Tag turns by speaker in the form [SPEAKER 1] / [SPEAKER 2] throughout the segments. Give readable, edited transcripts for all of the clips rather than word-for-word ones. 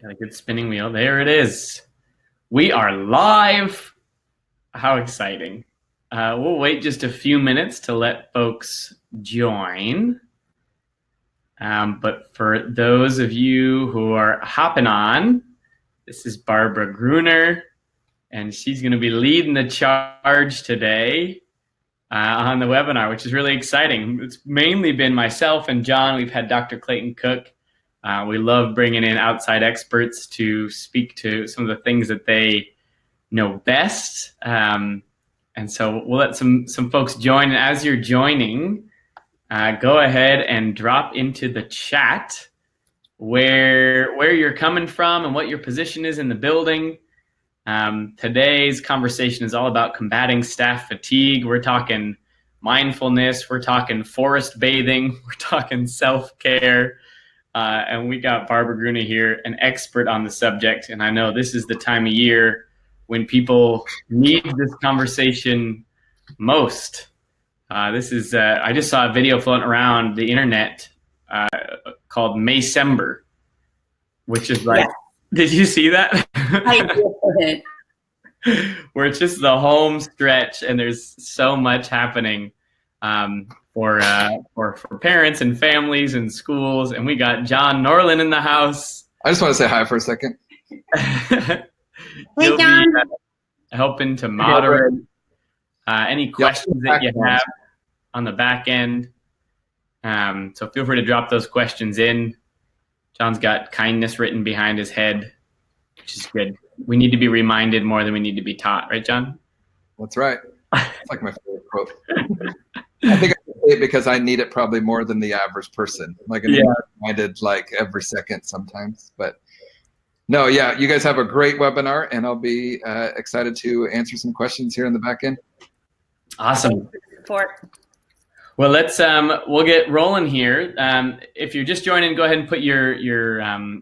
[SPEAKER 1] Got a good spinning wheel. There it is. We are live. How exciting. We'll wait just a few minutes to let folks join. But for those of you who are hopping on, this is Barbara Gruner, and she's going to be leading the charge today on the webinar, which is really exciting. It's mainly been myself and John. We've had Dr. Clayton Cook. We love bringing in outside experts to speak to some of the things that they know best. And so we'll let some folks join. And as you're joining, go ahead and drop into the chat where you're coming from and what your position is in the building. Today's conversation is all about combating staff fatigue. We're talking mindfulness. We're talking forest bathing. We're talking self-care. And we got Barbara Gruner here, an expert on the subject. And I know this is the time of year when people need this conversation most. I just saw a video floating around the internet called Maycember, which is like, Did you see that?
[SPEAKER 2] I did.
[SPEAKER 1] Where it's just the home stretch and there's so much happening for parents and families and schools. And we got John Norlin in the house.
[SPEAKER 3] I just want to say hi for a second.
[SPEAKER 2] Hey,
[SPEAKER 1] He'll
[SPEAKER 2] John.
[SPEAKER 1] be helping to moderate any questions that you have on the back end. So feel free to drop those questions in. John's got kindness written behind his head, which is good. We need to be reminded more than we need to be taught, right, John?
[SPEAKER 3] That's right. It's like my favorite quote. I think I say it because I need it probably more than the average person. Like I'm reminded like every second sometimes. But no, yeah, you guys have a great webinar, and I'll be excited to answer some questions here in the back end.
[SPEAKER 1] Awesome.
[SPEAKER 2] Support.
[SPEAKER 1] Well, we'll get rolling here. If you're just joining, go ahead and put your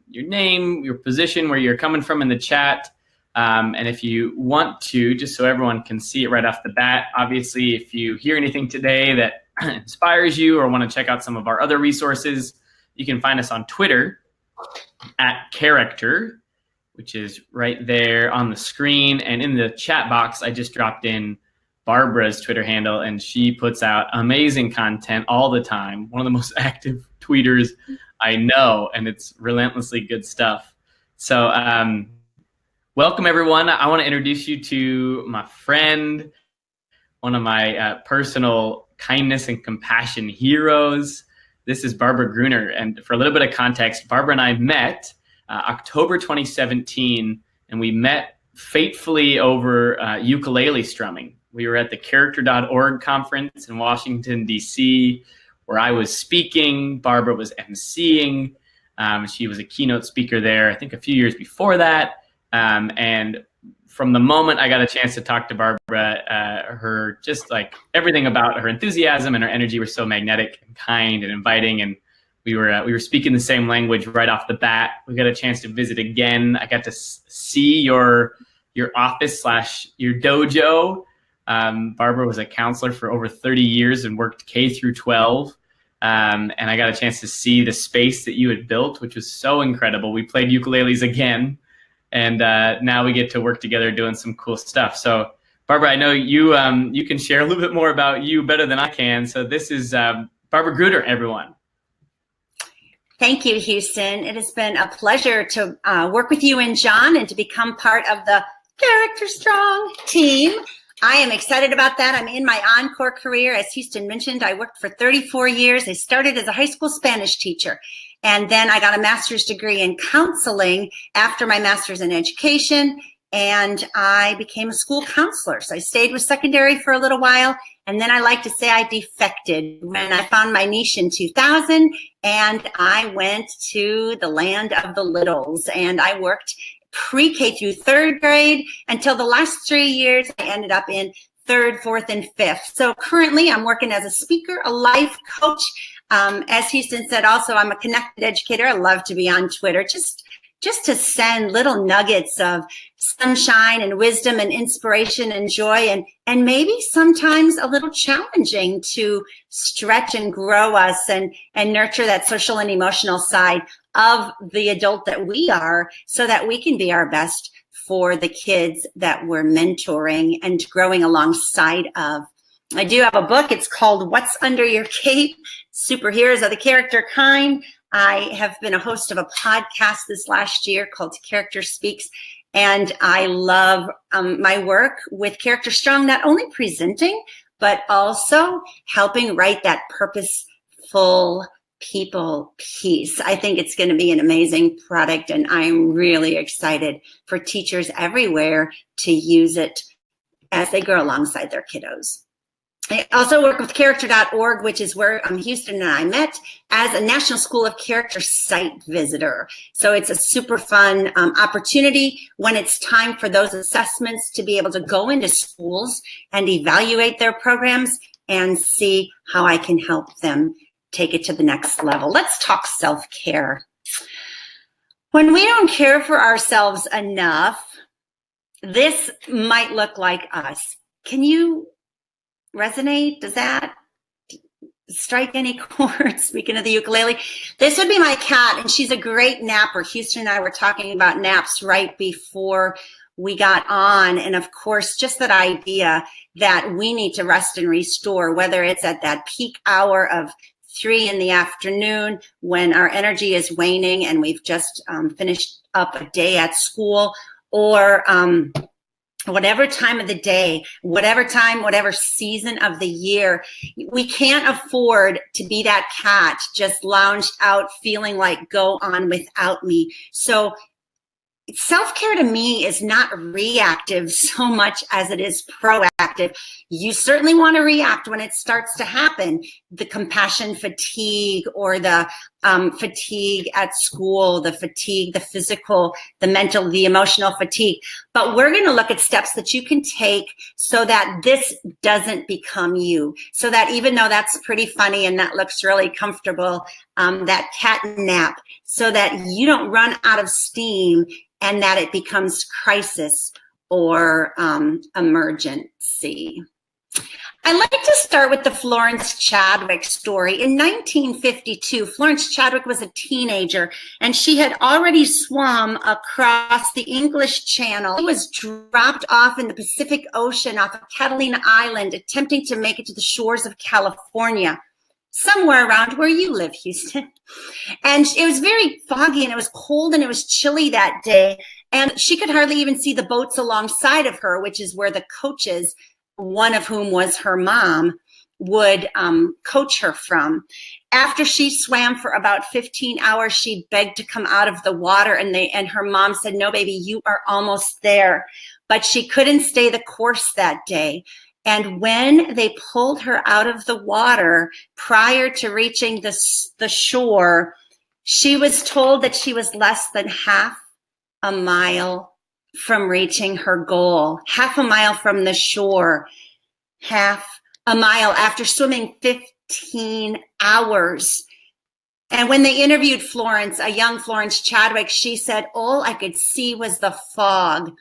[SPEAKER 1] name, your position, where you're coming from in the chat. And if you want to, just so everyone can see it right off the bat, obviously, if you hear anything today that inspires you or want to check out some of our other resources, you can find us on Twitter @Character, which is right there on the screen. And in the chat box, I just dropped in Barbara's Twitter handle, and she puts out amazing content all the time. One of the most active tweeters I know, and it's relentlessly good stuff. So welcome, everyone. I want to introduce you to my friend, one of my personal kindness and compassion heroes. This is Barbara Gruner. And for a little bit of context, Barbara and I met October 2017, and we met fatefully over ukulele strumming. We were at the character.org conference in Washington, D.C., where I was speaking. Barbara was emceeing. She was a keynote speaker there, I think a few years before that. And from the moment I got a chance to talk to Barbara, her just like everything about her enthusiasm and her energy were so magnetic and kind and inviting. And we were speaking the same language right off the bat. We got a chance to visit again. I got to see your office / your dojo. Barbara was a counselor for over 30 years and worked K through 12. And I got a chance to see the space that you had built, which was so incredible. We played ukuleles again, and now we get to work together doing some cool stuff. So Barbara, I know you can share a little bit more about you better than I can. So this is Barbara Gruner, everyone.
[SPEAKER 2] Thank you, Houston. It has been a pleasure to work with you and John and to become part of the Character Strong team. I am excited about that. I'm in my encore career. As Houston mentioned, I worked for 34 years. I started as a high school Spanish teacher, and then I got a master's degree in counseling after my master's in education, and I became a school counselor. So I stayed with secondary for a little while, and then I like to say I defected when I found my niche in 2000, and I went to the land of the littles, and I worked pre-K through third grade until the last 3 years. I ended up in third, fourth, and fifth. So currently I'm working as a speaker, a life coach. As Houston said, also I'm a connected educator. I love to be on Twitter, just to send little nuggets of sunshine and wisdom and inspiration and joy, and maybe sometimes a little challenging to stretch and grow us and nurture that social and emotional side of the adult that we are, so that we can be our best for the kids that we're mentoring and growing alongside of. I do have a book. It's called What's Under Your Cape? Superheroes of the Character Kind. I have been a host of a podcast this last year called Character Speaks, and I love my work with Character Strong, not only presenting, but also helping write that purposeful people piece. I think it's going to be an amazing product, and I'm really excited for teachers everywhere to use it as they grow alongside their kiddos. I also work with character.org, which is where Houston and I met as a National School of Character site visitor. So it's a super fun opportunity when it's time for those assessments to be able to go into schools and evaluate their programs and see how I can help them take it to the next level. Let's talk self-care. When we don't care for ourselves enough, this might look like us. Can you resonate? Does that strike any chords? Speaking of the ukulele, this would be my cat, and she's a great napper. Houston and I were talking about naps right before we got on. And of course, just that idea that we need to rest and restore, whether it's at that peak hour of 3 in the afternoon when our energy is waning and we've just finished up a day at school, or whatever time of the day, whatever time, whatever season of the year. We can't afford to be that cat just lounged out feeling like go on without me. So self-care to me is not reactive so much as it is proactive. You certainly want to react when it starts to happen, the compassion fatigue or the fatigue at school, the fatigue, the physical, the mental, the emotional fatigue. But we're going to look at steps that you can take so that this doesn't become you. So that even though that's pretty funny and that looks really comfortable, that cat nap, so that you don't run out of steam and that it becomes crisis or emergency. I like to start with the Florence Chadwick story. In 1952, Florence Chadwick was a teenager, and she had already swum across the English Channel. She was dropped off in the Pacific Ocean off of Catalina Island, attempting to make it to the shores of California, somewhere around where you live, Houston. And it was very foggy, and it was cold, and it was chilly that day. And she could hardly even see the boats alongside of her, which is where the coaches, one of whom was her mom, would coach her from. After she swam for about 15 hours, she begged to come out of the water, and her mom said, "No, baby, you are almost there." But she couldn't stay the course that day. And when they pulled her out of the water prior to reaching the shore, she was told that she was less than half a mile from reaching her goal, half a mile from the shore, half a mile after swimming 15 hours. And when they interviewed Florence, a young Florence Chadwick, she said, "All I could see was the fog.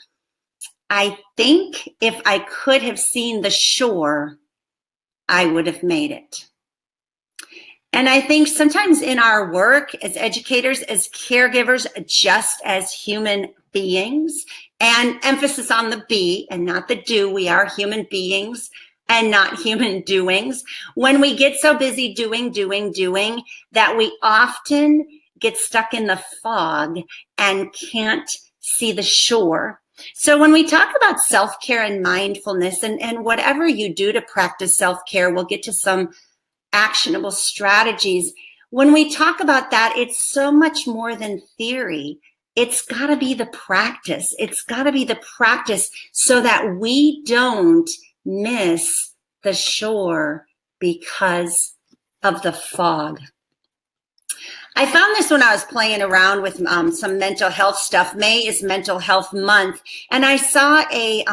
[SPEAKER 2] I think if I could have seen the shore, I would have made it." And I think sometimes in our work as educators, as caregivers, just as human beings, and emphasis on the be and not the do, we are human beings and not human doings. When we get so busy doing, that we often get stuck in the fog and can't see the shore. So when we talk about self-care and mindfulness and whatever you do to practice self-care, we'll get to some actionable strategies. When we talk about that, it's so much more than theory. It's got to be the practice. It's got to be the practice so that we don't miss the shore because of the fog. I found this when I was playing around with some mental health stuff. May is Mental Health Month, and I saw a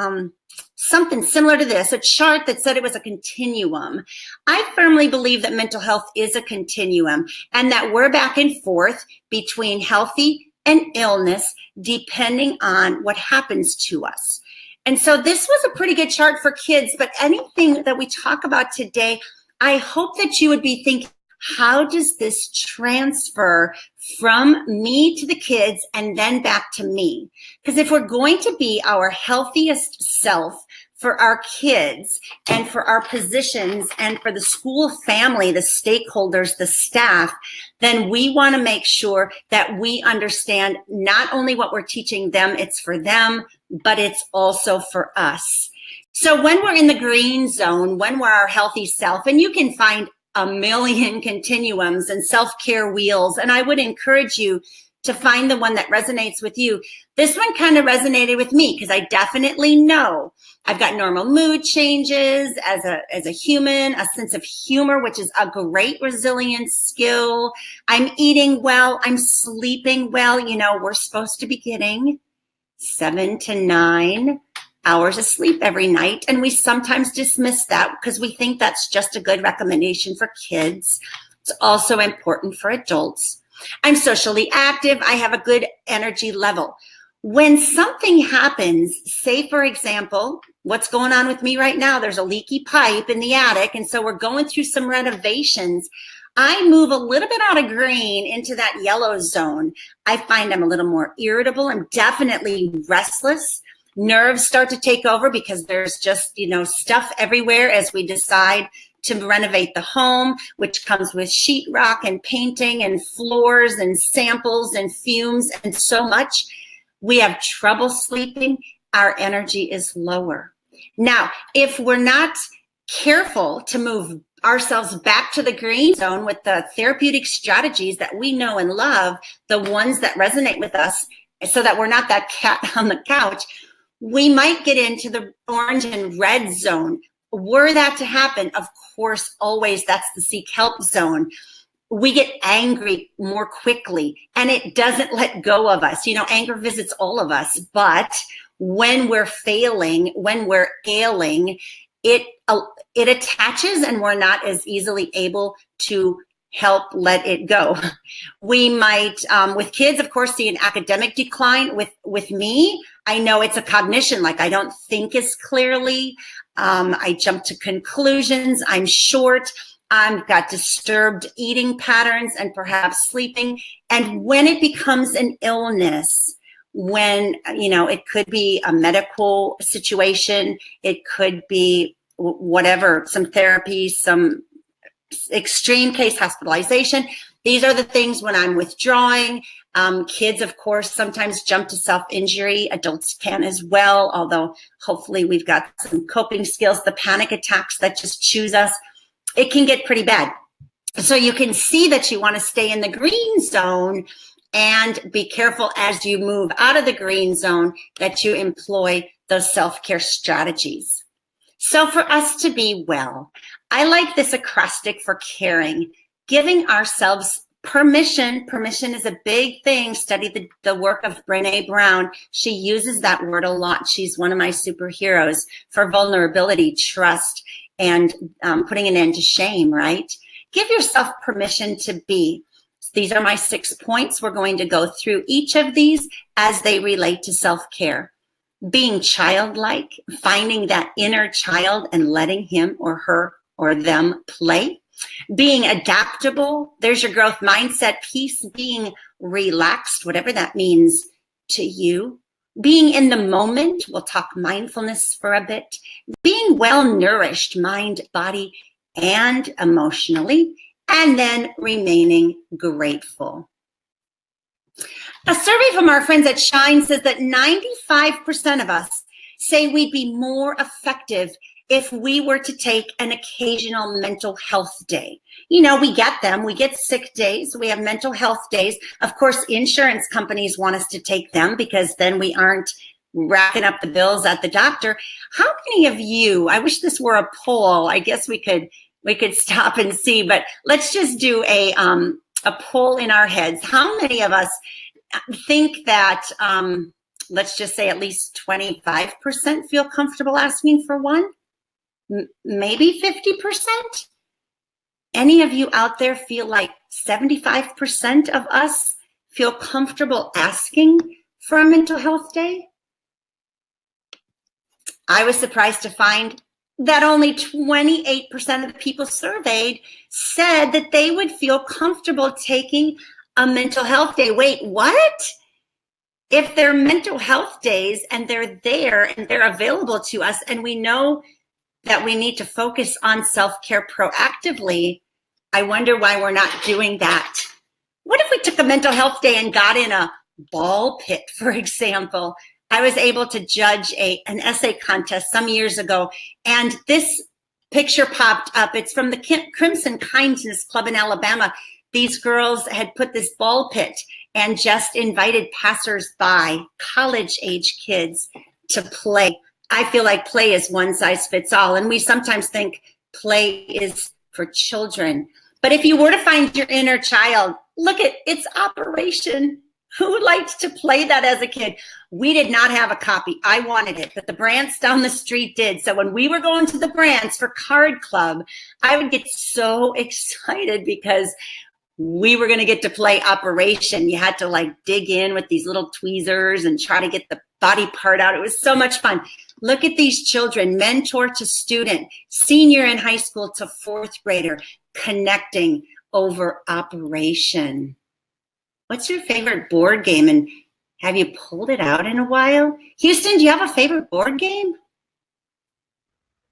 [SPEAKER 2] something similar to this, a chart that said it was a continuum. I firmly believe that mental health is a continuum and that we're back and forth between healthy and illness depending on what happens to us. And so this was a pretty good chart for kids, but anything that we talk about today, I hope that you would be thinking, How does this transfer from me to the kids and then back to me? Because if we're going to be our healthiest self for our kids and for our positions and for the school family, the stakeholders, the staff, then we want to make sure that we understand not only what we're teaching them, it's for them, but it's also for us. So when we're in the green zone, when we're our healthy self, and you can find a million continuums and self-care wheels, and I would encourage you to find the one that resonates with you. This one kind of resonated with me because I definitely know I've got normal mood changes as a human, a sense of humor, which is a great resilience skill. I'm eating well. I'm sleeping well. You know, we're supposed to be getting 7 to 9 hours of sleep every night. And we sometimes dismiss that because we think that's just a good recommendation for kids. It's also important for adults. I'm socially active. I have a good energy level. When something happens, say, for example, what's going on with me right now, there's a leaky pipe in the attic. And so we're going through some renovations. I move a little bit out of green into that yellow zone. I find I'm a little more irritable. I'm definitely restless. Nerves start to take over because there's just, stuff everywhere as we decide to renovate the home, which comes with sheetrock and painting and floors and samples and fumes and so much. We have trouble sleeping. Our energy is lower. Now, if we're not careful to move ourselves back to the green zone with the therapeutic strategies that we know and love, the ones that resonate with us, so that we're not that cat on the couch, we might get into the orange and red zone. Were that to happen, of course, always that's the seek help zone. We get angry more quickly and it doesn't let go of us. Anger visits all of us, but when we're failing, when we're ailing, it attaches and we're not as easily able to help let it go. We might, with kids, of course, see an academic decline. With me, I know it's a cognition, like I don't think as clearly. I jump to conclusions. I'm short. I've got disturbed eating patterns and perhaps sleeping. And when it becomes an illness, when, it could be a medical situation, it could be whatever, some therapy, some extreme case hospitalization. These are the things when I'm withdrawing. Kids, of course, sometimes jump to self-injury. Adults can as well, although hopefully we've got some coping skills. The panic attacks that just choose us, it can get pretty bad. So you can see that you want to stay in the green zone and be careful as you move out of the green zone that you employ those self-care strategies. So for us to be well, I like this acrostic for caring, giving ourselves permission. Permission is a big thing. Study the work of Brené Brown. She uses that word a lot. She's one of my superheroes for vulnerability, trust, and putting an end to shame, right? Give yourself permission to be. These are my 6 points. We're going to go through each of these as they relate to self-care. Being childlike, finding that inner child and letting him or her or them play. Being adaptable, there's your growth mindset piece. Being relaxed, whatever that means to you. Being in the moment, we'll talk mindfulness for a bit. Being well nourished, mind, body, and emotionally. And then remaining grateful. A survey from our friends at Shine says that 95% of us say we'd be more effective if we were to take an occasional mental health day. We get them. We get sick days. We have mental health days. Of course, insurance companies want us to take them because then we aren't racking up the bills at the doctor. How many of you, I wish this were a poll. I guess we could stop and see, but let's just do a poll in our heads. How many of us think that, let's just say at least 25% feel comfortable asking for one? Maybe 50%? Any of you out there feel like 75% of us feel comfortable asking for a mental health day? I was surprised to find that only 28% of the people surveyed said that they would feel comfortable taking a mental health day. Wait, what? If they're mental health days and they're there and they're available to us, and we know that we need to focus on self-care proactively, I wonder why we're not doing that. What if we took a mental health day and got in a ball pit, for example? I was able to judge an essay contest some years ago, and this picture popped up. It's from the Crimson Kindness Club in Alabama. These girls had put this ball pit and just invited passersby, college-age kids, to play. I feel like play is one size fits all, and we sometimes think play is for children. But if you were to find your inner child, look at its Operation. Who liked to play that as a kid? We did not have a copy. I wanted it, but the Brants down the street did. So when we were going to the Brants for Card Club, I would get so excited because we were going to get to play Operation. You had to like dig in with these little tweezers and try to get the body part out. It was so much fun. Look at these children, mentor to student, senior in high school to fourth grader, connecting over Operation. What's your favorite board game, and have you pulled it out in a while? Houston, do you have a favorite board game?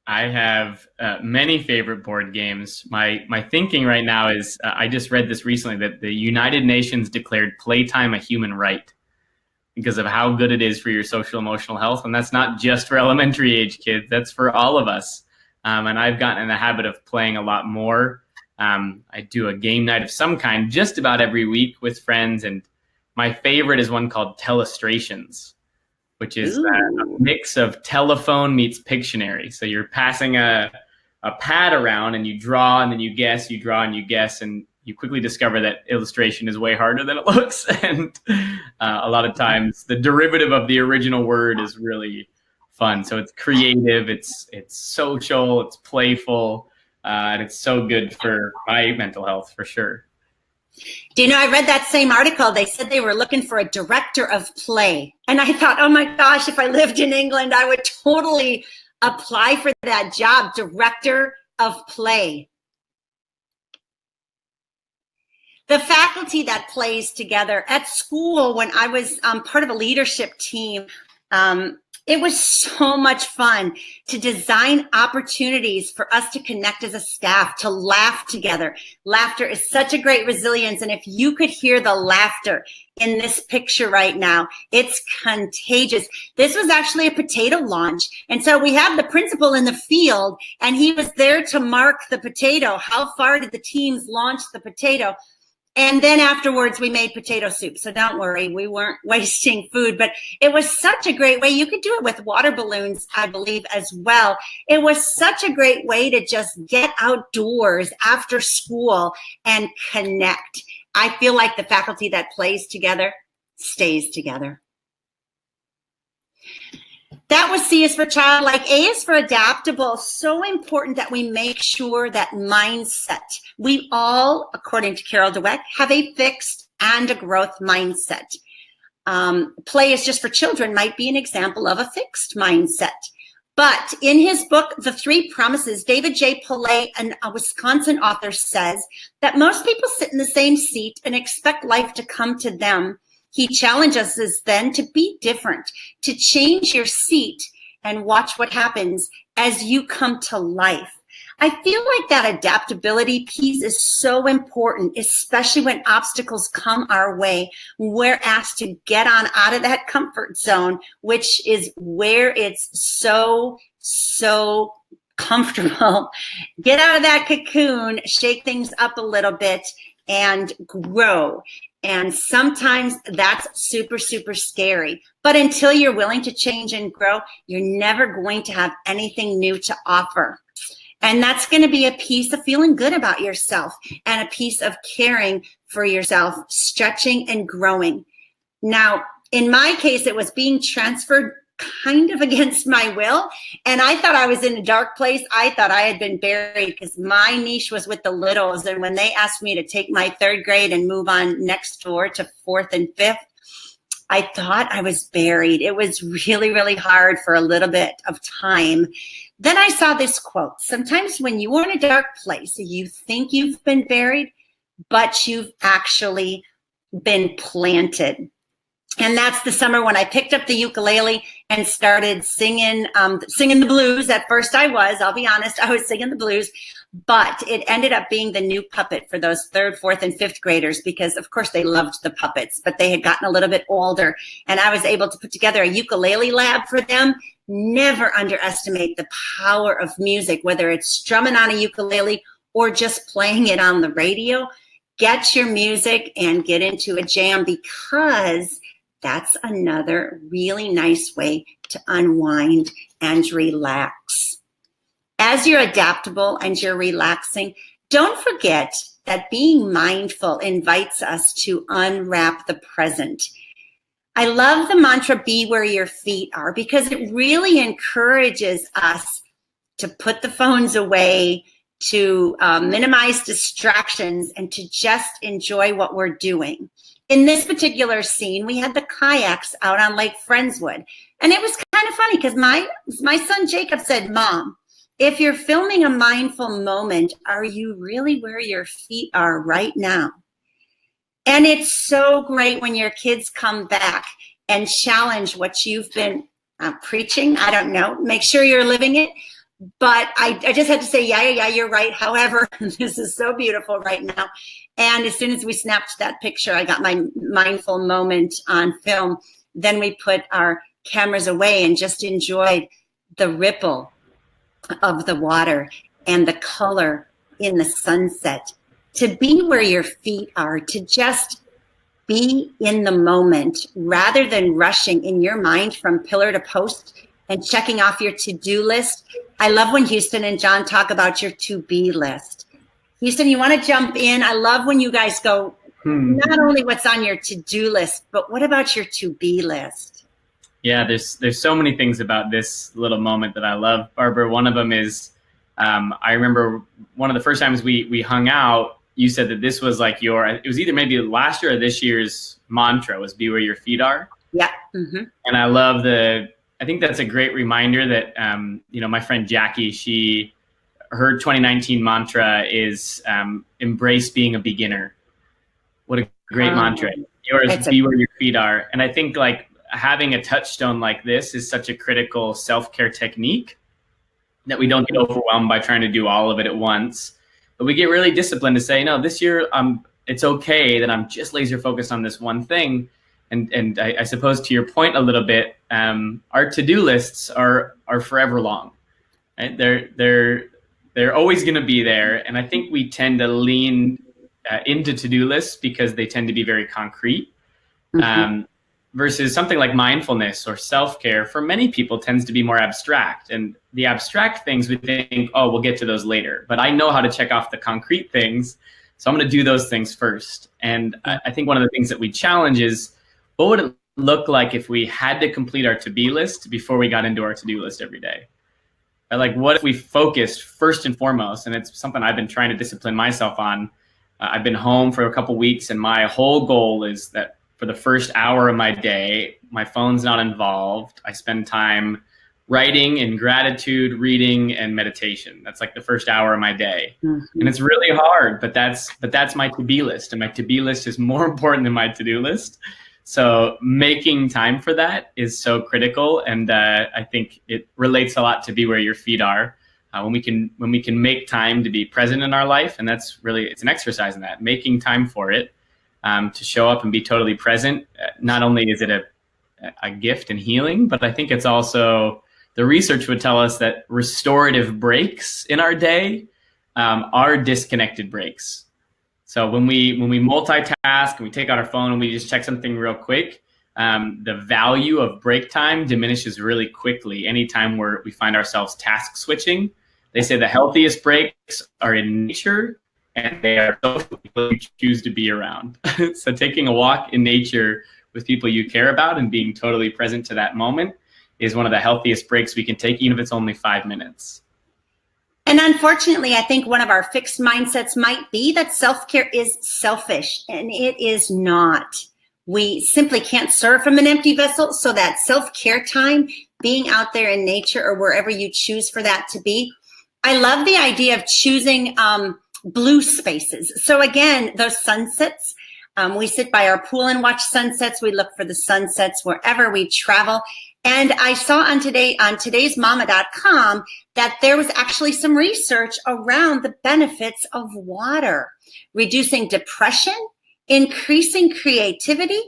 [SPEAKER 1] I have many favorite board games. My thinking right now is I just read this recently that the United Nations declared playtime a human right because of how good it is for your social emotional health. And that's not just for elementary age kids, that's for all of us. And I've gotten in the habit of playing a lot more. I do a game night of some kind just about every week with friends. And my favorite is one called Telestrations, which is a mix of telephone meets Pictionary. So you're passing a pad around and you draw and then you guess, you draw and you guess, and you quickly discover that illustration is way harder than it looks. And a lot of times the derivative of the original word is really fun. So it's creative, it's social, it's playful, and it's so good for my mental health for sure.
[SPEAKER 2] Do you know, I read that same article. They said they were looking for a director of play. And I thought, oh my gosh, if I lived in England, I would totally apply for that job, director of play. The faculty that plays together at school, when I was part of a leadership team, it was so much fun to design opportunities for us to connect as a staff, to laugh together. Laughter is such a great resilience. And if you could hear the laughter in this picture right now, it's contagious. This was actually a potato launch. And so we have the principal in the field, and he was there to mark the potato. How far did the teams launch the potato? And then afterwards, we made potato soup. So don't worry, we weren't wasting food, but it was such a great way. You could do it with water balloons, I believe, as well. It was such a great way to just get outdoors after school and connect. I feel like the faculty that plays together stays together. That was C is for childlike. A is for adaptable. So important that we make sure that mindset. We all, according to Carol Dweck, have a fixed and a growth mindset. Play is just for children might be an example of a fixed mindset. But in his book, The Three Promises, David J. Pillay, a Wisconsin author, says that most people sit in the same seat and expect life to come to them. He challenges us then to be different, to change your seat and watch what happens as you come to life. I feel like that adaptability piece is so important, especially when obstacles come our way. We're asked to get on out of that comfort zone, which is where it's so comfortable. Get out of that cocoon, shake things up a little bit, and grow. And sometimes that's super scary. But until you're willing to change and grow, you're never going to have anything new to offer. And that's going to be a piece of feeling good about yourself and a piece of caring for yourself, stretching and growing. Now, in my case, it was being transferred kind of against my will. And I thought I was in a dark place. I thought I had been buried because my niche was with the littles. And when they asked me to take my third grade and move on next door to fourth and fifth, I thought I was buried. It was really, really hard for a little bit of time. Then I saw this quote. Sometimes when you are in a dark place, you think you've been buried, but you've actually been planted. And that's the summer when I picked up the ukulele and started singing the blues. At first I'll be honest, I was singing the blues, but it ended up being the new puppet for those 3rd, 4th, and 5th graders, because of course they loved the puppets, but they had gotten a little bit older, and I was able to put together a ukulele lab for them. Never underestimate the power of music, whether it's strumming on a ukulele or just playing it on the radio. Get your music and get into a jam, because that's another really nice way to unwind and relax. As you're adaptable and you're relaxing, don't forget that being mindful invites us to unwrap the present. I love the mantra, be where your feet are, because it really encourages us to put the phones away, to minimize distractions, and to just enjoy what we're doing. In this particular scene, we had the kayaks out on Lake Friendswood. And it was kind of funny because my son Jacob said, Mom, if you're filming a mindful moment, are you really where your feet are right now? And it's so great when your kids come back and challenge what you've been preaching. I don't know. Make sure you're living it. But I just had to say, yeah, you're right. However, this is so beautiful right now. And as soon as we snapped that picture, I got my mindful moment on film. Then we put our cameras away and just enjoyed the ripple of the water and the color in the sunset. To be where your feet are, to just be in the moment rather than rushing in your mind from pillar to post and checking off your to-do list. I love when Houston and John talk about your to-be list. Houston, you want to jump in? I love when you guys go, not only what's on your to-do list, but what about your to-be list?
[SPEAKER 1] Yeah, there's so many things about this little moment that I love, Barbara. One of them is, I remember one of the first times we hung out, you said that this was like it was either maybe last year or this year's mantra was be where your feet are.
[SPEAKER 2] Yeah. Mm-hmm.
[SPEAKER 1] And I love I think that's a great reminder that, my friend Jackie, her 2019 mantra is embrace being a beginner. What a great mantra. Yours, be where your feet are. And I think like having a touchstone like this is such a critical self-care technique that we don't get overwhelmed by trying to do all of it at once. But we get really disciplined to say, no, this year it's okay that I'm just laser focused on this one thing. And I suppose to your point a little bit, our to-do lists are forever long. Right? They're always going to be there. And I think we tend to lean into to-do lists because they tend to be very concrete. Versus something like mindfulness or self-care for many people tends to be more abstract. And the abstract things we think, oh, we'll get to those later. But I know how to check off the concrete things. So I'm going to do those things first. And I think one of the things that we challenge is, what would it look like if we had to complete our to-be list before we got into our to-do list every day? Like, what if we focused first and foremost? And it's something I've been trying to discipline myself on. I've been home for a couple weeks, and my whole goal is that for the first hour of my day, my phone's not involved. I spend time writing and gratitude, reading, and meditation. That's like the first hour of my day. And it's really hard, but that's my to-be list. And my to-be list is more important than my to-do list. So making time for that is so critical. And I think it relates a lot to be where your feet are. When we can make time to be present in our life, and that's really, it's an exercise in that, making time for it, to show up and be totally present. Not only is it a gift and healing, but I think it's also, the research would tell us that restorative breaks in our day are disconnected breaks. So when we multitask and we take out our phone and we just check something real quick, the value of break time diminishes really quickly anytime we find ourselves task switching. They say the healthiest breaks are in nature, and they are those people you choose to be around. So taking a walk in nature with people you care about and being totally present to that moment is one of the healthiest breaks we can take, even if it's only 5 minutes.
[SPEAKER 2] And unfortunately, I think one of our fixed mindsets might be that self-care is selfish, and it is not. We simply can't serve from an empty vessel. So that self-care time, being out there in nature or wherever you choose for that to be. I love the idea of choosing blue spaces. So again, those sunsets, we sit by our pool and watch sunsets. We look for the sunsets wherever we travel. And I saw on todaysmama.com that there was actually some research around the benefits of water, reducing depression, increasing creativity,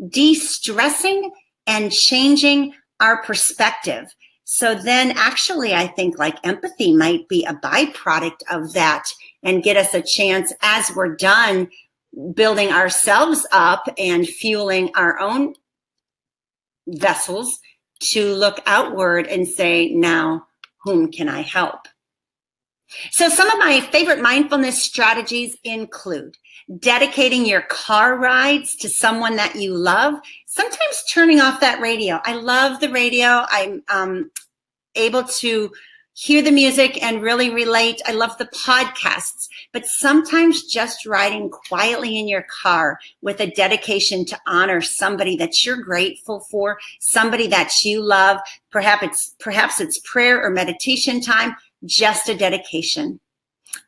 [SPEAKER 2] de-stressing, and changing our perspective. So then actually, I think like empathy might be a byproduct of that and get us a chance as we're done building ourselves up and fueling our own vessels to look outward and say, now, whom can I help? So some of my favorite mindfulness strategies include dedicating your car rides to someone that you love, sometimes turning off that radio. I love the radio. I'm able to hear the music and really relate. I love the podcasts, but sometimes just riding quietly in your car with a dedication to honor somebody that you're grateful for, somebody that you love. Perhaps it's prayer or meditation time, just a dedication.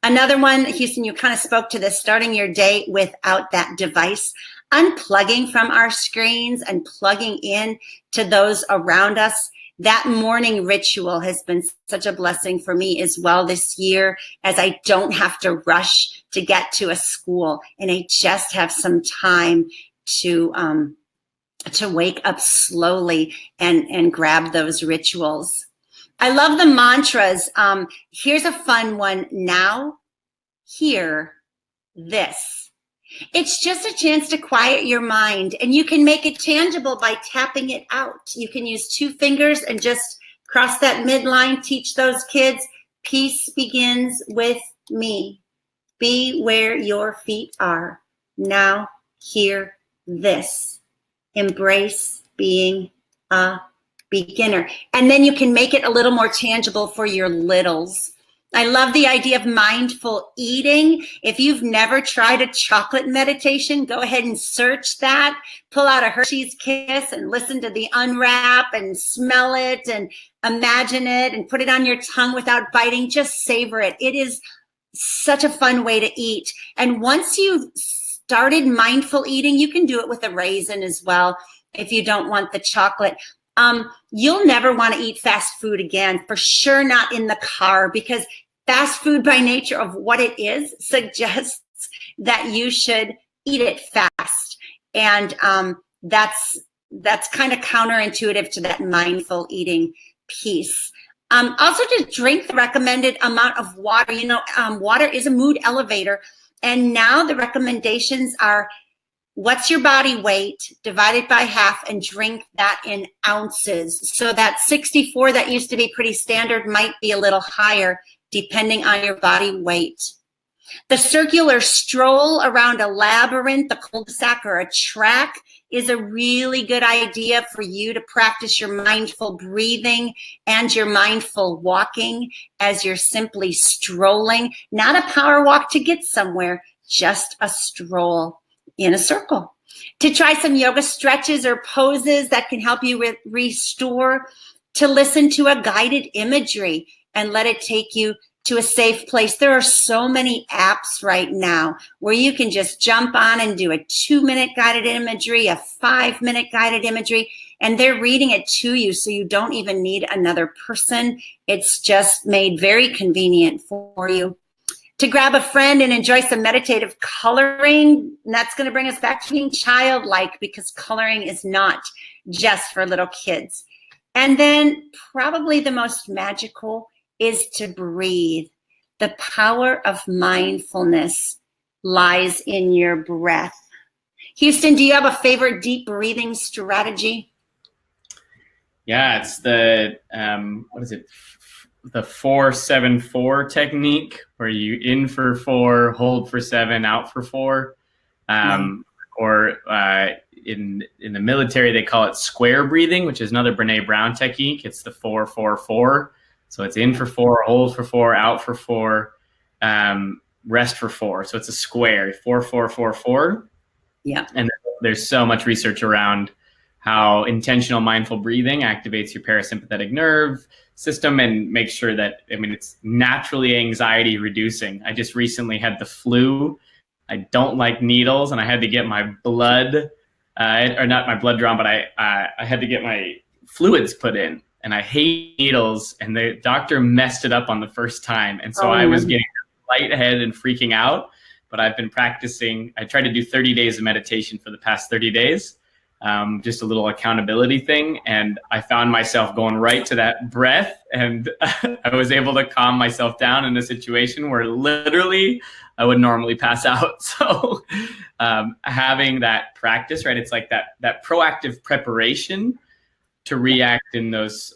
[SPEAKER 2] Another one, Houston, you kind of spoke to this, starting your day without that device, unplugging from our screens and plugging in to those around us. That morning ritual has been such a blessing for me as well this year, as I don't have to rush to get to a school and I just have some time to wake up slowly and grab those rituals. I love the mantras. Here's a fun one. Now, here, this. It's just a chance to quiet your mind, and you can make it tangible by tapping it out. You can use 2 fingers and just cross that midline. Teach those kids, peace begins with me. Be where your feet are. Now, hear this. Embrace being a beginner. And then you can make it a little more tangible for your littles. I love the idea of mindful eating. If you've never tried a chocolate meditation, go ahead and search that. Pull out a Hershey's Kiss and listen to the unwrap and smell it and imagine it and put it on your tongue without biting. Just savor it. It is such a fun way to eat. And once you've started mindful eating, you can do it with a raisin as well if you don't want the chocolate. You'll never want to eat fast food again, for sure not in the car, because fast food by nature of what it is suggests that you should eat it fast. And that's kind of counterintuitive to that mindful eating piece. Also to drink the recommended amount of water. Water is a mood elevator. And now the recommendations are, what's your body weight divided by half and drink that in ounces. So that 64 that used to be pretty standard might be a little higher depending on your body weight. The circular stroll around a labyrinth, a cul-de-sac, or a track is a really good idea for you to practice your mindful breathing and your mindful walking as you're simply strolling. Not a power walk to get somewhere, just a stroll in a circle. To try some yoga stretches or poses that can help you restore, to listen to a guided imagery and let it take you to a safe place. There are so many apps right now where you can just jump on and do a 2-minute guided imagery, a 5-minute guided imagery, and they're reading it to you so you don't even need another person. It's just made very convenient for you. To grab a friend and enjoy some meditative coloring, and that's going to bring us back to being childlike, because coloring is not just for little kids. And then probably the most magical is to breathe. The power of mindfulness lies in your breath. Houston, do you have a favorite deep breathing strategy?
[SPEAKER 1] Yeah, it's the, the 4-7-4 technique, where you in for 4, hold for 7, out for 4. Or in the military, they call it square breathing, which is another Brene Brown technique. It's the 4-4-4. So it's in for 4, hold for 4, out for 4, rest for 4. So it's a square, 4-4-4-4.
[SPEAKER 2] Yeah.
[SPEAKER 1] And the there's so much research around how intentional mindful breathing activates your parasympathetic nerve system and makes sure that, it's naturally anxiety reducing. I just recently had the flu. I don't like needles, and I had to get my blood, or not my blood drawn, but I had to get my fluids put in. And I hate needles, and the doctor messed it up on the first time. And so I was getting lightheaded and freaking out, but I've been practicing. I tried to do 30 days of meditation for the past 30 days. Just a little accountability thing. And I found myself going right to that breath, and I was able to calm myself down in a situation where literally I would normally pass out. So having that practice, right? It's like that proactive preparation to react in those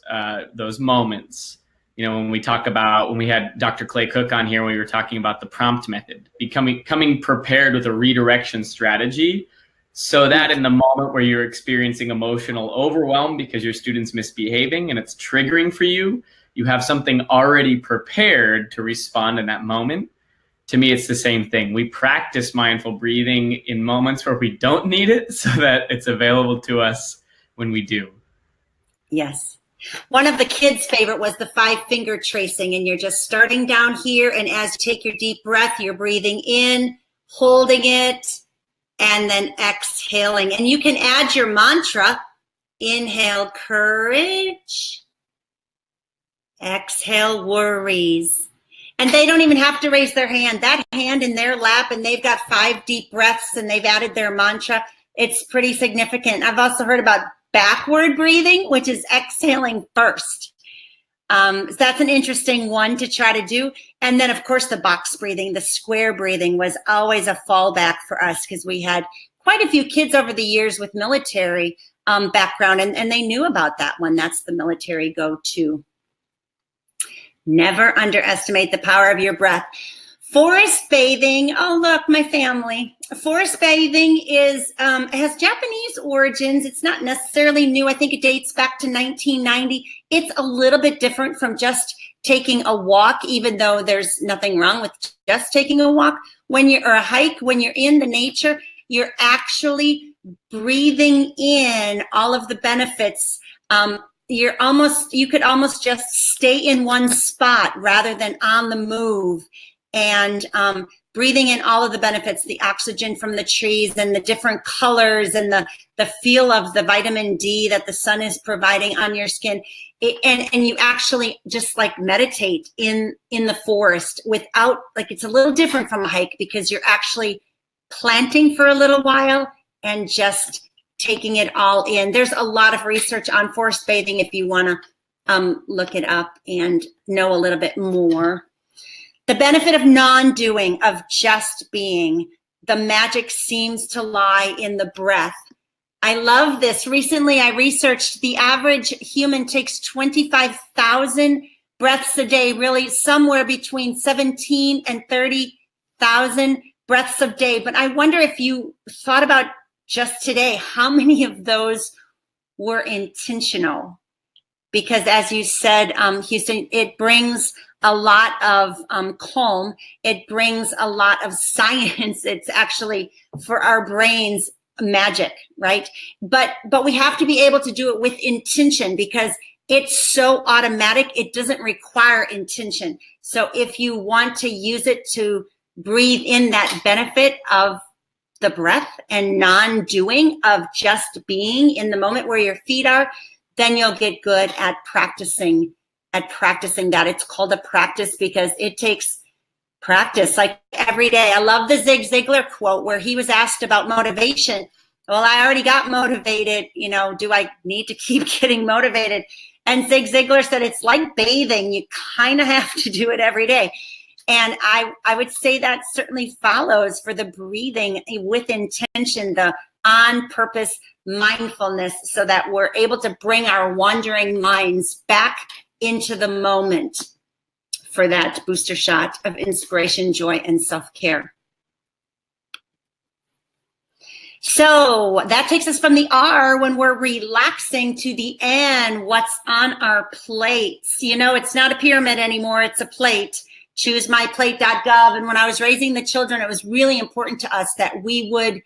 [SPEAKER 1] moments. When we had Dr. Clay Cook on here, we were talking about the prompt method, coming prepared with a redirection strategy, so that in the moment where you're experiencing emotional overwhelm because your student's misbehaving and it's triggering for you, you have something already prepared to respond in that moment. To me, it's the same thing. We practice mindful breathing in moments where we don't need it so that it's available to us when we do.
[SPEAKER 2] Yes. One of the kids' favorite was the 5-finger tracing, and you're just starting down here, and as you take your deep breath, you're breathing in, holding it, and then exhaling. And you can add your mantra: inhale, courage, exhale, worries. And they don't even have to raise their hand. That hand in their lap, and they've got 5 deep breaths, and they've added their mantra. It's pretty significant. I've also heard about backward breathing, which is exhaling first. That's an interesting one to try to do. And then, of course, the box breathing, the square breathing was always a fallback for us because we had quite a few kids over the years with military background, and they knew about that one. That's the military go-to. Never underestimate the power of your breath. Forest bathing. Oh, look, my family. Forest bathing has Japanese origins. It's not necessarily new. I think it dates back to 1990. It's a little bit different from just taking a walk, even though there's nothing wrong with just taking a walk. Or a hike, when you're in the nature, you're actually breathing in all of the benefits. You could almost just stay in one spot rather than on the move. And breathing in all of the benefits, the oxygen from the trees and the different colors and the feel of the vitamin D that the sun is providing on your skin. And you actually just like meditate in the forest without, like, it's a little different from a hike because you're actually planting for a little while and just taking it all in. There's a lot of research on forest bathing if you want to look it up and know a little bit more. The benefit of non-doing, of just being. The magic seems to lie in the breath. I love this. Recently, I researched the average human takes 25,000 breaths a day, really somewhere between 17 and 30,000 breaths a day. But I wonder if you thought about just today, how many of those were intentional? Because as you said, Houston, it brings a lot of calm. It brings a lot of science. It's actually, for our brains, magic, right? But we have to be able to do it with intention because it's so automatic. It doesn't require intention. So if you want to use it to breathe in that benefit of the breath and non-doing, of just being in the moment where your feet are, then you'll get good at practicing that. It's called a practice because it takes practice, like every day. I love the Zig Ziglar quote where he was asked about motivation. Well, I already got motivated. Do I need to keep getting motivated? And Zig Ziglar said, it's like bathing. You kind of have to do it every day. And I would say that certainly follows for the breathing with intention, the on purpose mindfulness, so that we're able to bring our wandering minds back into the moment for that booster shot of inspiration, joy, and self-care. So that takes us from the R, when we're relaxing, to the N, what's on our plates. It's not a pyramid anymore, it's a plate. ChooseMyPlate.gov. And when I was raising the children, it was really important to us that we would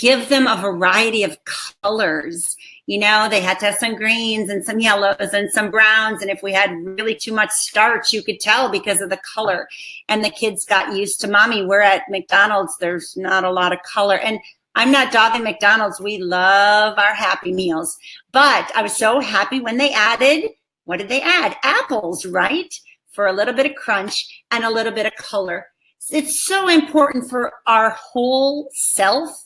[SPEAKER 2] give them a variety of colors. You know, they had to have some greens and some yellows and some browns. And if we had really too much starch, you could tell because of the color. And the kids got used to, Mommy, we're at McDonald's. There's not a lot of color. And I'm not dogging McDonald's. We love our Happy Meals. But I was so happy when they added, what did they add? Apples, right? For a little bit of crunch and a little bit of color. It's so important for our whole self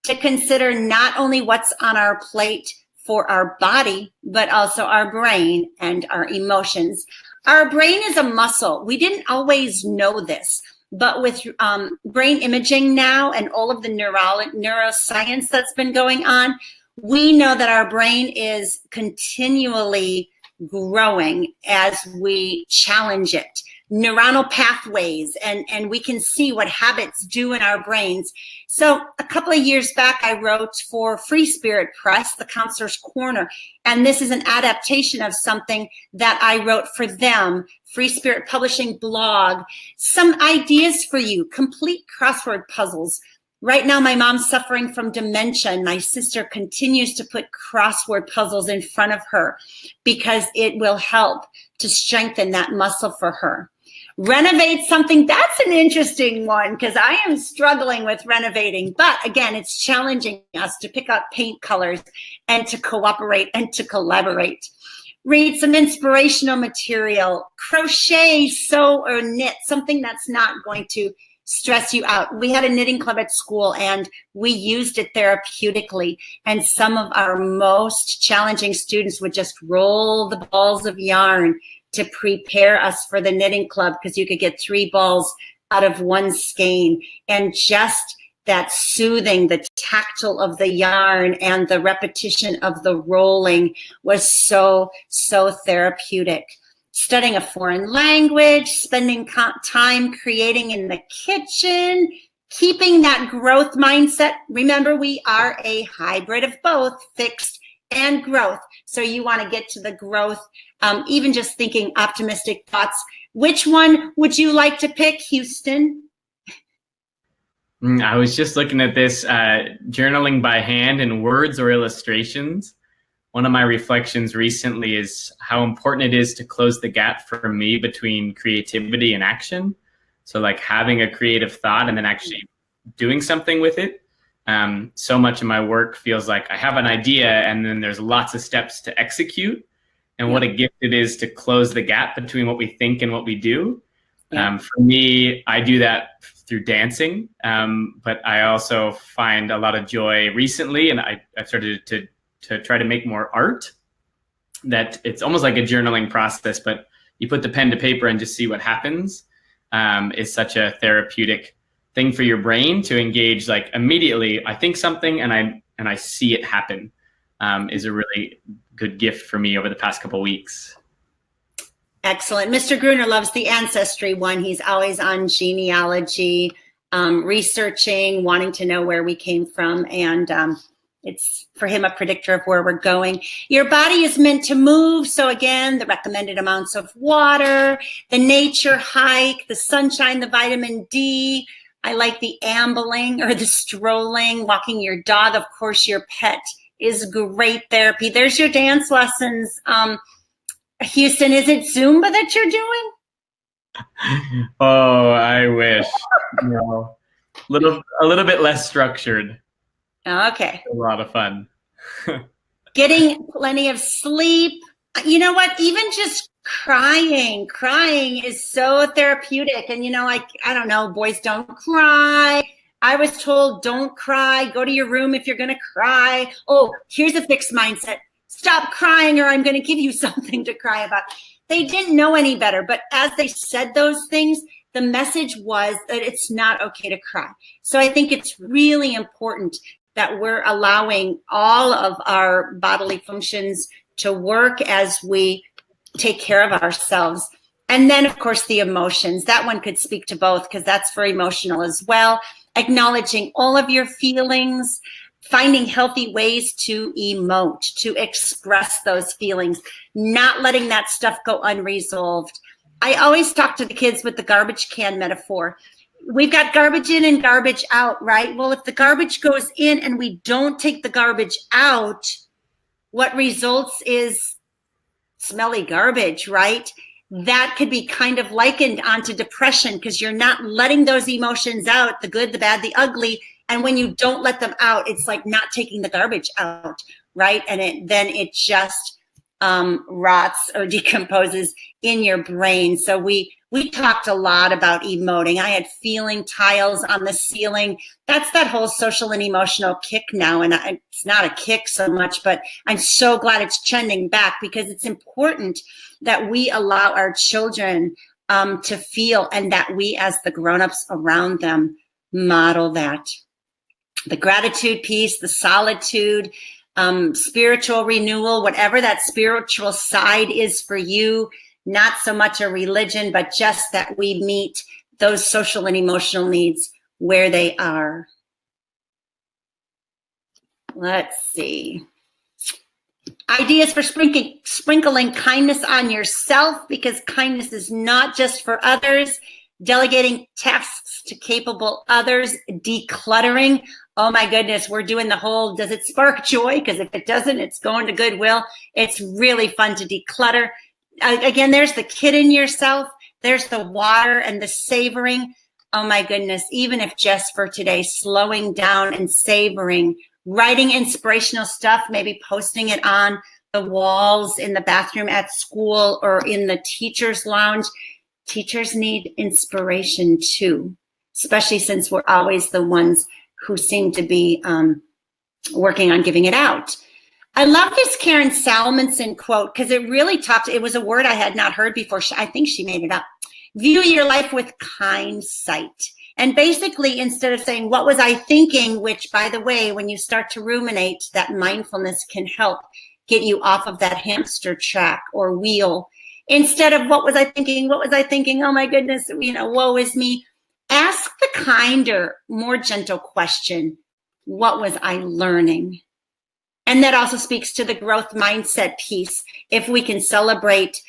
[SPEAKER 2] to consider not only what's on our plate for our body, but also our brain and our emotions. Our brain is a muscle. We didn't always know this, but with brain imaging now and all of the neuroscience that's been going on, we know that our brain is continually growing as we challenge it. Neuronal pathways, and we can see what habits do in our brains. So a couple of years back, I wrote for Free Spirit Press, The Counselor's Corner, and this is an adaptation of something that I wrote for them, Free Spirit Publishing blog. Some ideas for you, complete crossword puzzles. Right now, my mom's suffering from dementia, and my sister continues to put crossword puzzles in front of her because it will help to strengthen that muscle for her. Renovate something, that's an interesting one because I am struggling with renovating. But again, it's challenging us to pick up paint colors and to cooperate and to collaborate. Read some inspirational material, crochet, sew, or knit, something that's not going to stress you out. We had a knitting club at school and we used it therapeutically. And some of our most challenging students would just roll the balls of yarn to prepare us for the knitting club because you could get 3 balls out of one skein. And just that soothing, the tactile of the yarn and the repetition of the rolling was so, so therapeutic. Studying a foreign language, spending time creating in the kitchen, keeping that growth mindset. Remember, we are a hybrid of both fixed and growth. So you want to get to the growth, even just thinking optimistic thoughts. Which one would you like to pick, Houston?
[SPEAKER 1] I was just looking at this journaling by hand in words or illustrations. One of my reflections recently is how important it is to close the gap for me between creativity and action. So like having a creative thought and then actually doing something with it. So much of my work feels like I have an idea and then there's lots of steps to execute. And what a gift it is to close the gap between what we think and what we do. For me, I do that through dancing, but I also find a lot of joy recently, and I've started to try to make more art. That it's almost like a journaling process, but you put the pen to paper and just see what happens. Is such a therapeutic thing for your brain to engage. Like immediately, I think something and I see it happen. Is a really good gift for me over the past couple of weeks.
[SPEAKER 2] Excellent. Mr. Gruner loves the ancestry one. He's always on genealogy, researching, wanting to know where we came from, and it's for him a predictor of where we're going. Your body is meant to move. So again, the recommended amounts of water, the nature hike, the sunshine, the vitamin D. I like the ambling or the strolling, walking your dog. Of course, your pet is great therapy. There's your dance lessons. Houston, is it Zumba that you're doing?
[SPEAKER 1] Oh, I wish. No, a little bit less structured.
[SPEAKER 2] Okay.
[SPEAKER 1] A lot of fun.
[SPEAKER 2] Getting plenty of sleep. You know what? Even just crying is so therapeutic. And I don't know, boys don't cry. I was told don't cry. Go to your room if you're going to cry. Oh, here's a fixed mindset. Stop crying or I'm going to give you something to cry about. They didn't know any better. But as they said those things, the message was that it's not okay to cry. So I think it's really important that we're allowing all of our bodily functions to work as we take care of ourselves. And then, of course, the emotions. That one could speak to both because that's very emotional as well. Acknowledging all of your feelings, finding healthy ways to emote, to express those feelings, not letting that stuff go unresolved. I always talk to the kids with the garbage can metaphor. we've got garbage in and garbage out, right? Well, if the garbage goes in and we don't take the garbage out, what results is smelly garbage, right? That could be kind of likened onto depression because you're not letting those emotions out, the good, the bad, the ugly. And when you don't let them out, it's like not taking the garbage out, right? And then it just rots or decomposes in your brain. So we talked a lot about emoting. I had feeling tiles on the ceiling. That's that whole social and emotional kick now. And it's not a kick so much, but I'm so glad it's trending back because it's important that we allow our children to feel and that we as the grownups around them model that. The gratitude piece, the solitude, spiritual renewal, whatever that spiritual side is for you, not so much a religion, but just that we meet those social and emotional needs where they are. Let's see. Ideas for sprinkling kindness on yourself, because kindness is not just for others. Delegating tasks to capable others, decluttering. Oh my goodness, we're doing the whole, does it spark joy? Because if it doesn't, it's going to Goodwill. It's really fun to declutter. Again, there's the kid in yourself. There's the water and the savoring. Oh my goodness, even if just for today, slowing down and savoring, writing inspirational stuff, maybe posting it on the walls in the bathroom at school or in the teacher's lounge. Teachers need inspiration too, especially since we're always the ones who seem to be working on giving it out. I love this Karen Salmonson quote because it really it was a word I had not heard before. I think she made it up. View your life with kind sight. And basically, instead of saying, what was I thinking, which, by the way, when you start to ruminate, that mindfulness can help get you off of that hamster track or wheel. Instead of what was I thinking? What was I thinking? Oh my goodness, woe is me. Ask the kinder, more gentle question. What was I learning? And that also speaks to the growth mindset piece. If we can celebrate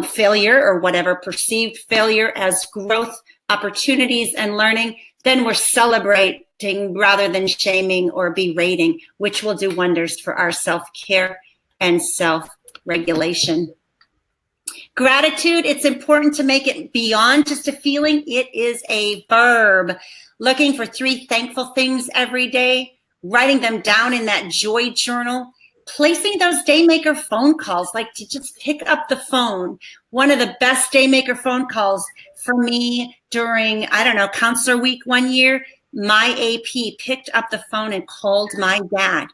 [SPEAKER 2] failure or whatever perceived failure as growth opportunities and learning, then we're celebrating rather than shaming or berating, which will do wonders for our self-care and self-regulation. Gratitude, it's important to make it beyond just a feeling. It is a verb. Looking for 3 thankful things every day, writing them down in that joy journal, placing those Daymaker phone calls, like to just pick up the phone. One of the best Daymaker phone calls for me during, Counselor Week one year, my AP picked up the phone and called my dad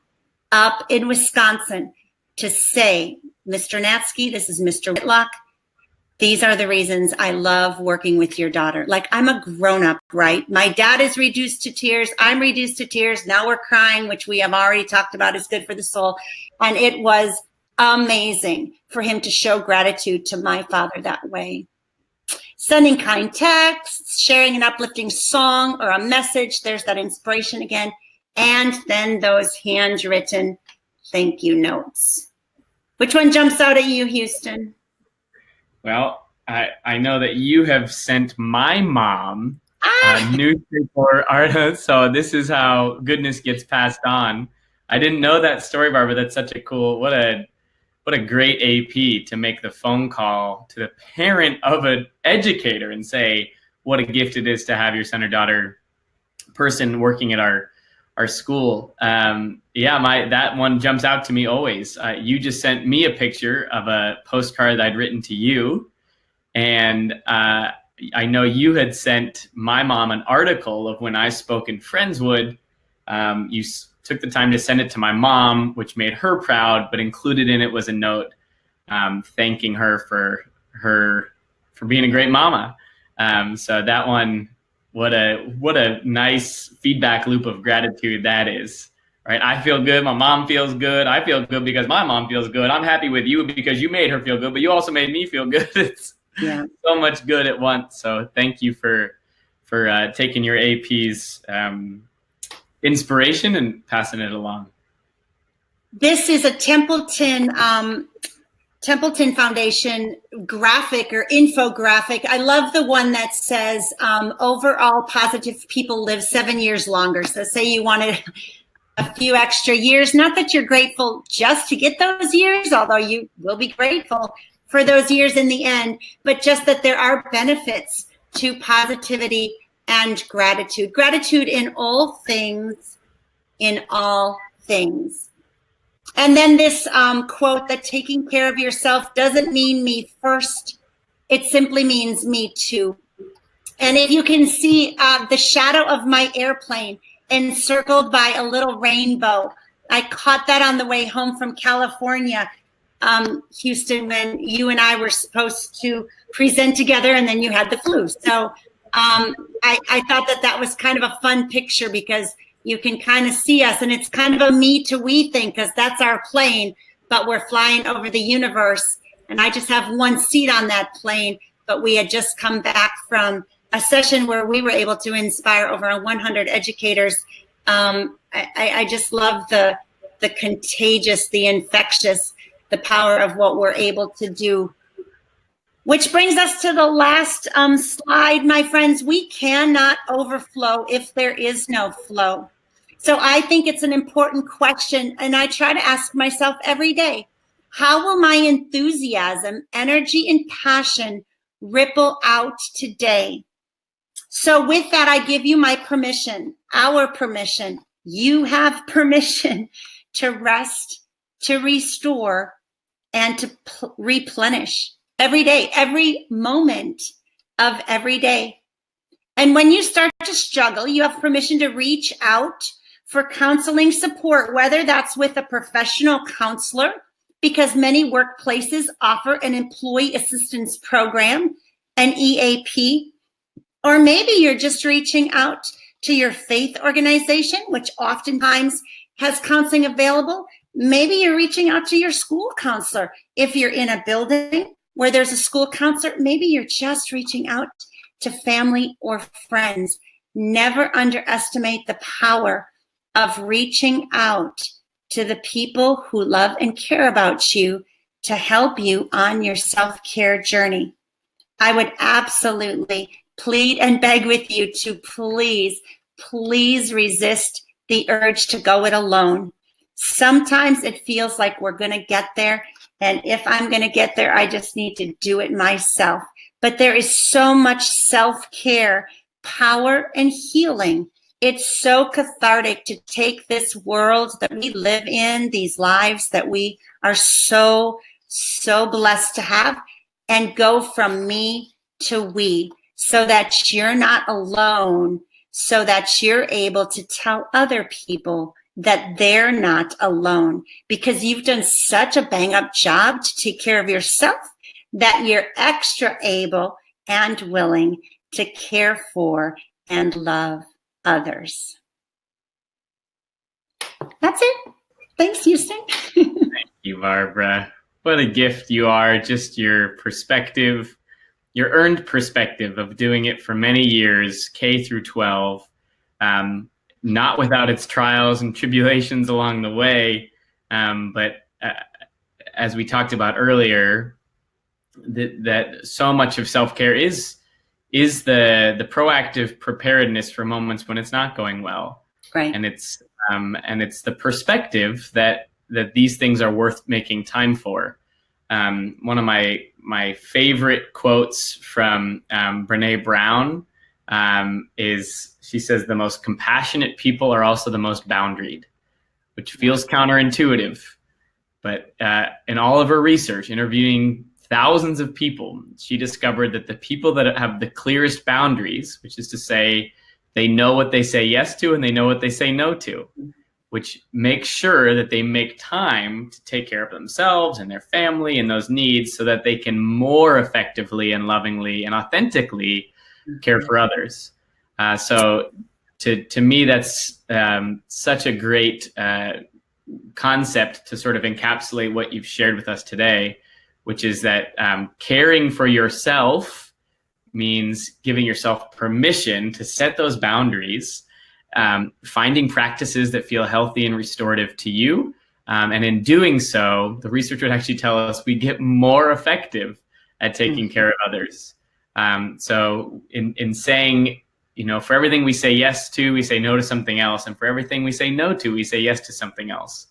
[SPEAKER 2] up in Wisconsin to say, Mr. Natsky, this is Mr. Whitlock. These are the reasons I love working with your daughter. Like, I'm a grown-up, right? My dad is reduced to tears. I'm reduced to tears. Now we're crying, which we have already talked about is good for the soul. And it was amazing for him to show gratitude to my father that way. Sending kind texts, sharing an uplifting song or a message. There's that inspiration again. And then those handwritten thank you notes. Which one jumps out at you, Houston?
[SPEAKER 1] Well, I know that you have sent my mom a newspaper article, so this is how goodness gets passed on. I didn't know that story, Barbara. That's such a cool, what a great AP to make the phone call to the parent of an educator and say what a gift it is to have your son or daughter person working at our school. That one jumps out to me always. You just sent me a picture of a postcard that I'd written to you. And I know you had sent my mom an article of when I spoke in Friendswood. You took the time to send it to my mom, which made her proud, but included in it was a note thanking her for being a great mama. So that one, what a nice feedback loop of gratitude that is, right? I feel good. My mom feels good. I feel good because my mom feels good. I'm happy with you because you made her feel good, but you also made me feel good. It's so much good at once. So thank you for taking your AP's inspiration and passing it along.
[SPEAKER 2] This is a Templeton Templeton Foundation graphic or infographic. I love the one that says overall positive people live 7 years longer. So say you wanted a few extra years, not that you're grateful just to get those years, although you will be grateful for those years in the end, but just that there are benefits to positivity and gratitude. Gratitude in all things, in all things. And then this quote that taking care of yourself doesn't mean me first. It simply means me too. And if you can see the shadow of my airplane encircled by a little rainbow, I caught that on the way home from California, Houston, when you and I were supposed to present together and then you had the flu. So I thought that was kind of a fun picture because you can kind of see us, and it's kind of a me to we thing because that's our plane, but we're flying over the universe. And I just have one seat on that plane, but we had just come back from a session where we were able to inspire over 100 educators. I just love the contagious, the infectious, the power of what we're able to do. Which brings us to the last slide, my friends. We cannot overflow if there is no flow. So I think it's an important question, and I try to ask myself every day, how will my enthusiasm, energy, and passion ripple out today? So with that, I give you my permission, our permission. You have permission to rest, to restore, and to replenish every day, every moment of every day. And when you start to struggle, you have permission to reach out for counseling support, whether that's with a professional counselor, because many workplaces offer an employee assistance program, an EAP, or maybe you're just reaching out to your faith organization, which oftentimes has counseling available. Maybe you're reaching out to your school counselor. If you're in a building where there's a school counselor, maybe you're just reaching out to family or friends. Never underestimate the power of reaching out to the people who love and care about you to help you on your self-care journey. I would absolutely plead and beg with you to please resist the urge to go it alone. Sometimes it feels like we're going to get there. And if I'm going to get there, I just need to do it myself. But there is so much self-care, power, and healing. It's so cathartic to take this world that we live in, these lives that we are so blessed to have, and go from me to we, so that you're not alone, so that you're able to tell other people that they're not alone, because you've done such a bang-up job to take care of yourself that you're extra able and willing to care for and love others. That's it. Thanks, Houston.
[SPEAKER 1] Thank you, Barbara. What a gift you are. Just your perspective, your earned perspective of doing it for many years, K through 12, not without its trials and tribulations along the way. But as we talked about earlier, that so much of self-care is the proactive preparedness for moments when it's not going well.
[SPEAKER 2] Right.
[SPEAKER 1] And it's the perspective that these things are worth making time for. One of my favorite quotes from Brené Brown is, she says, the most compassionate people are also the most boundaried, which feels counterintuitive. But in all of her research, interviewing thousands of people, she discovered that the people that have the clearest boundaries, which is to say they know what they say yes to and they know what they say no to, which makes sure that they make time to take care of themselves and their family and those needs so that they can more effectively and lovingly and authentically care for others. So to me, that's such a great concept to sort of encapsulate what you've shared with us today, which is that caring for yourself means giving yourself permission to set those boundaries, finding practices that feel healthy and restorative to you, And in doing so, the research would actually tell us we get more effective at taking care of others. So in saying, for everything we say yes to, we say no to something else. And for everything we say no to, we say yes to something else.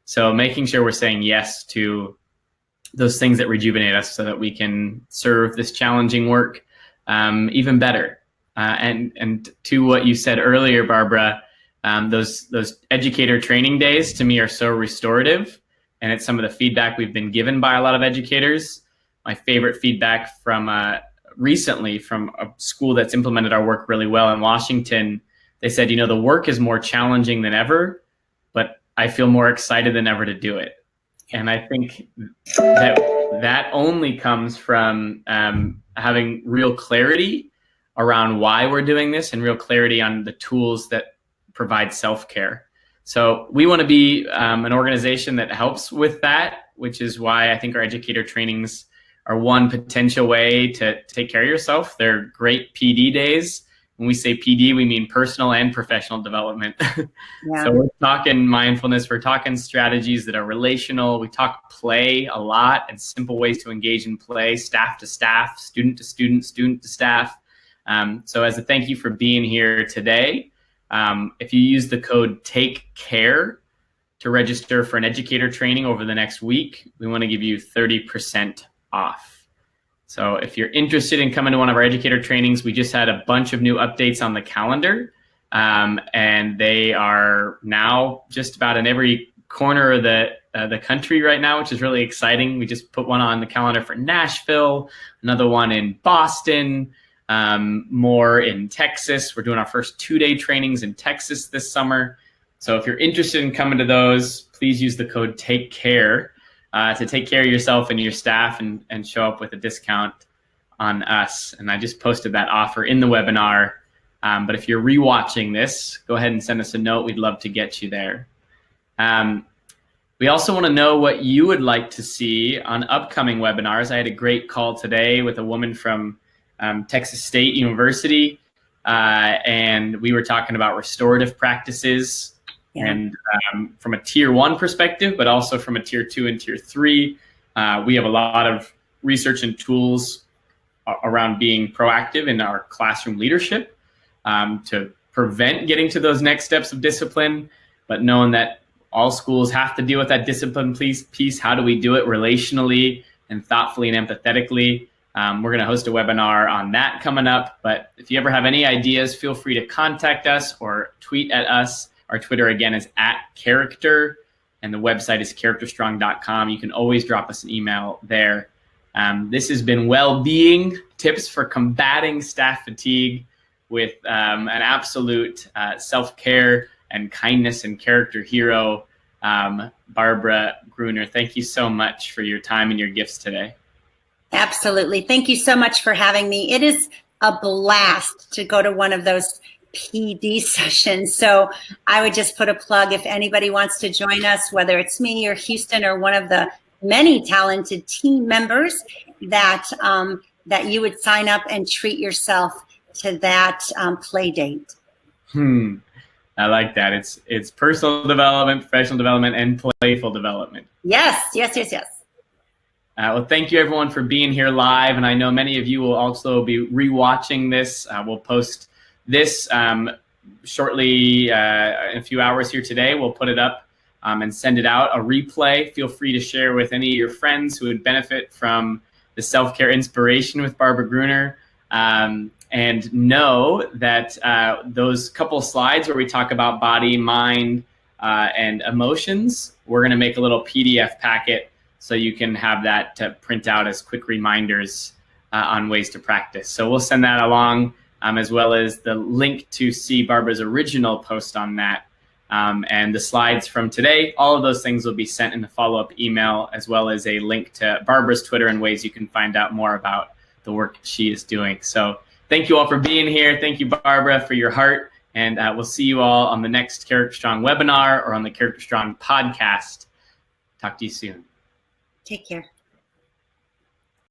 [SPEAKER 1] So making sure we're saying yes to those things that rejuvenate us so that we can serve this challenging work even better. And to what you said earlier, Barbara, those educator training days to me are so restorative, and it's some of the feedback we've been given by a lot of educators. My favorite feedback from recently from a school that's implemented our work really well in Washington, they said, the work is more challenging than ever, but I feel more excited than ever to do it. And I think that only comes from having real clarity around why we're doing this and real clarity on the tools that provide self-care. So we want to be an organization that helps with that, which is why I think our educator trainings are one potential way to take care of yourself. They're great PD days. When we say PD, we mean personal and professional development. Yeah. So we're talking mindfulness, we're talking strategies that are relational. We talk play a lot and simple ways to engage in play, staff to staff, student to student, student to staff. So as a thank you for being here today, if you use the code TAKECARE to register for an educator training over the next week, we want to give you 30% off. So if you're interested in coming to one of our educator trainings, we just had a bunch of new updates on the calendar, and they are now just about in every corner of the country right now, which is really exciting. We just put one on the calendar for Nashville, another one in Boston, more in Texas. We're doing our first 2-day trainings in Texas this summer. So if you're interested in coming to those, please use the code TAKECARE to take care of yourself and your staff and show up with a discount on us. And I just posted that offer in the webinar. But if you're rewatching this, go ahead and send us a note. We'd love to get you there. We also want to know what you would like to see on upcoming webinars. I had a great call today with a woman from Texas State University, and we were talking about restorative practices. Yeah. And from a tier 1 perspective, but also from a tier 2 and tier 3, we have a lot of research and tools around being proactive in our classroom leadership to prevent getting to those next steps of discipline, but knowing that all schools have to deal with that discipline piece. How do we do it relationally and thoughtfully and empathetically? We're going to host a webinar on that coming up, but if you ever have any ideas, feel free to contact us or tweet at us. Our Twitter, again, is @character, and the website is characterstrong.com. You can always drop us an email there. This has been Well-Being, Tips for Combating Staff Fatigue with an absolute self-care and kindness and character hero, Barbara Gruner. Thank you so much for your time and your gifts today.
[SPEAKER 2] Absolutely. Thank you so much for having me. It is a blast to go to one of those PD sessions. So I would just put a plug if anybody wants to join us, whether it's me or Houston or one of the many talented team members, that you would sign up and treat yourself to that play date.
[SPEAKER 1] I like that. It's personal development, professional development, and playful development.
[SPEAKER 2] Yes.
[SPEAKER 1] Well, thank you everyone for being here live. And I know many of you will also be rewatching this. We'll post this shortly in a few hours here today. We'll put it up and send it out, a replay. Feel free to share with any of your friends who would benefit from the self-care inspiration with Barbara Gruner. And know that those couple slides where we talk about body, mind, and emotions, we're going to make a little PDF packet so you can have that to print out as quick reminders on ways to practice. So we'll send that along, as well as the link to see Barbara's original post on that. And the slides from today, all of those things will be sent in the follow-up email, as well as a link to Barbara's Twitter and ways you can find out more about the work she is doing. So thank you all for being here. Thank you, Barbara, for your heart. And we'll see you all on the next Character Strong webinar or on the Character Strong podcast. Talk to you soon.
[SPEAKER 2] Take care.